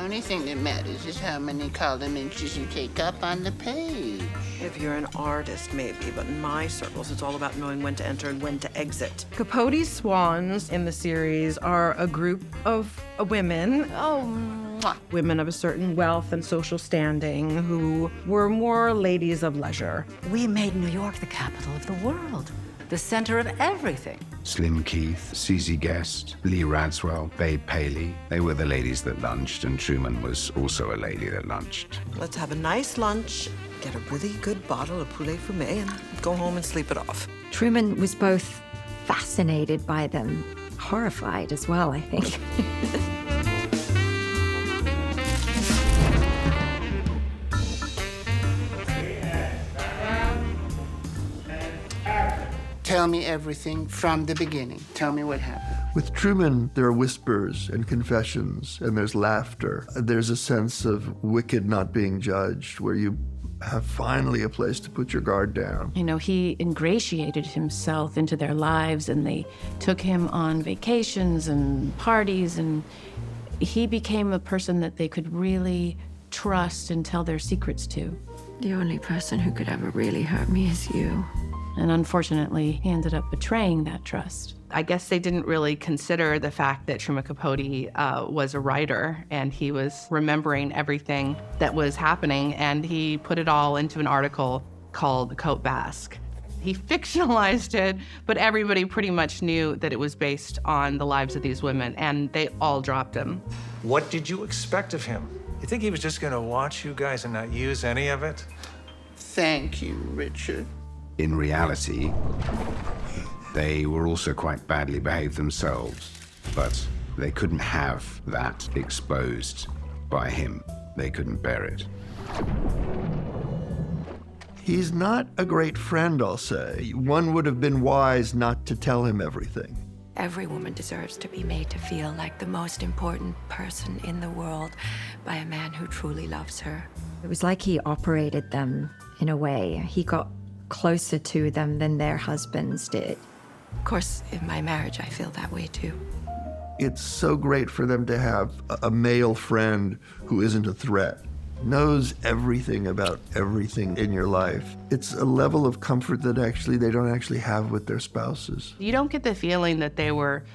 Only thing that matters is how many column inches you take up on the page. If you're an artist, maybe, but in my circles, it's all about knowing when to enter and when to exit. Capote's swans in the series are a group of women. Women of a certain wealth and social standing who were more ladies of leisure. We made New York the capital of the world, the center of everything. Slim Keith, CZ Guest, Lee Radswell, Babe Paley. They were the ladies that lunched, and Truman was also a lady that lunched. Let's have a nice lunch, get a really good bottle of poulet fumé, and go home and sleep it off. Truman was both fascinated by them, horrified as well, I think. Tell me everything from the beginning. Tell me what happened. With Truman, there are whispers and confessions, and there's laughter. There's a sense of wicked not being judged, where you have finally a place to put your guard down. You know, he ingratiated himself into their lives, and they took him on vacations and parties, and he became a person that they could really trust and tell their secrets to. The only person who could ever really hurt me is you. And unfortunately, he ended up betraying that trust. I guess they didn't really consider the fact that Truman Capote was a writer, and he was remembering everything that was happening, and he put it all into an article called Coat Basque. He fictionalized it, but everybody pretty much knew that it was based on the lives of these women, and they all dropped him. What did you expect of him? You think he was just gonna watch you guys and not use any of it? Thank you, Richard. In reality, they were also quite badly behaved themselves, but they couldn't have that exposed by him. They couldn't bear it. He's not a great friend, I'll say. One would have been wise not to tell him everything. Every woman deserves to be made to feel like the most important person in the world by a man who truly loves her. It was like he operated them in a way. He got closer to them than their husbands did. Of course, in my marriage, I feel that way too. It's so great for them to have a male friend who isn't a threat, knows everything about everything in your life. It's a level of comfort that they don't actually have with their spouses. You don't get the feeling that they were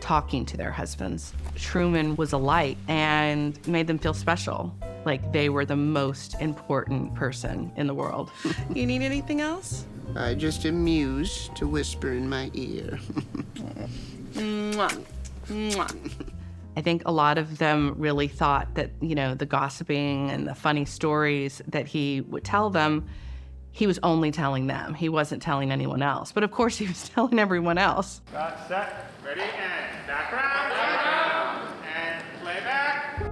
talking to their husbands. Truman was a light and made them feel special, like they were the most important person in the world. You need anything else? I just amuse to whisper in my ear. Mwah. Mwah. I think a lot of them really thought that, you know, the gossiping and the funny stories that he would tell them, he was only telling them. He wasn't telling anyone else. But of course he was telling everyone else. Got set, ready, and background, and playback.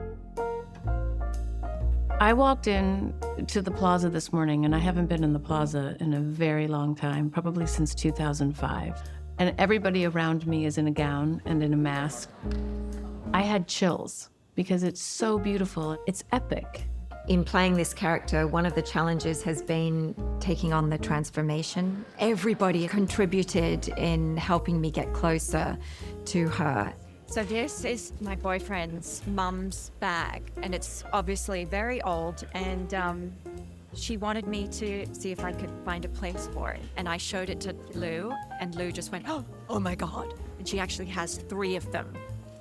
I walked in to the Plaza this morning, and I haven't been in the Plaza in a very long time, probably since 2005. And everybody around me is in a gown and in a mask. I had chills because it's so beautiful. It's epic. In playing this character, one of the challenges has been taking on the transformation. Everybody contributed in helping me get closer to her. So this is my boyfriend's mum's bag, and it's obviously very old, and she wanted me to see if I could find a place for it. And I showed it to Lou, and Lou just went, oh my God. And she actually has 3 of them.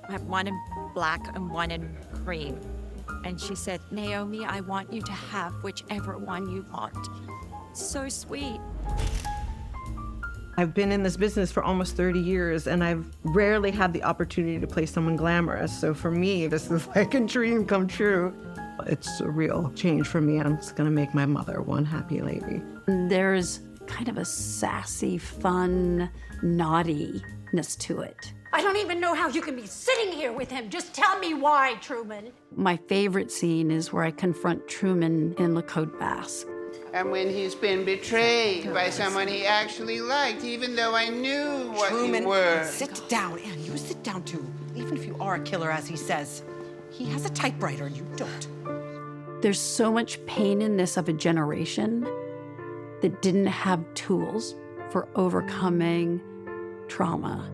I have one in black and one in cream. And she said, Naomi, I want you to have whichever one you want. So sweet. I've been in this business for almost 30 years, and I've rarely had the opportunity to play someone glamorous. So for me, this is like a dream come true. It's a real change for me, and I'm just gonna make my mother one happy lady. There's kind of a sassy, fun, naughtiness to it. I don't even know how you can be sitting here with him. Just tell me why, Truman. My favorite scene is where I confront Truman in Le Cote Basque. And when he's been betrayed by someone he actually liked, even though I knew what Truman, you were. sit down, and you sit down too. Even if you are a killer, as he says. He has a typewriter and you don't. There's so much pain in this of a generation that didn't have tools for overcoming trauma.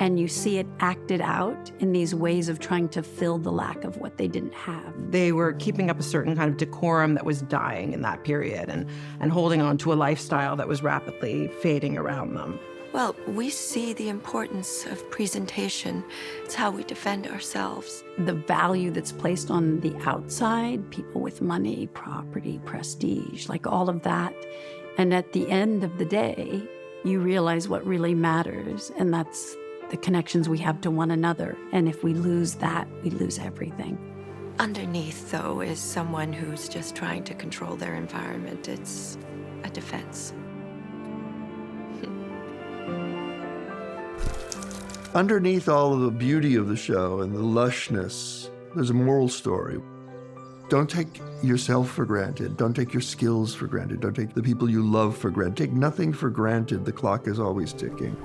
And you see it acted out in these ways of trying to fill the lack of what they didn't have. They were keeping up a certain kind of decorum that was dying in that period and holding on to a lifestyle that was rapidly fading around them. Well, we see the importance of presentation. It's how we defend ourselves. The value that's placed on the outside, people with money, property, prestige, like all of that. And at the end of the day, you realize what really matters, and that's the connections we have to one another. And if we lose that, we lose everything. Underneath, though, is someone who's just trying to control their environment. It's a defense. Underneath all of the beauty of the show and the lushness, there's a moral story. Don't take yourself for granted. Don't take your skills for granted. Don't take the people you love for granted. Take nothing for granted. The clock is always ticking.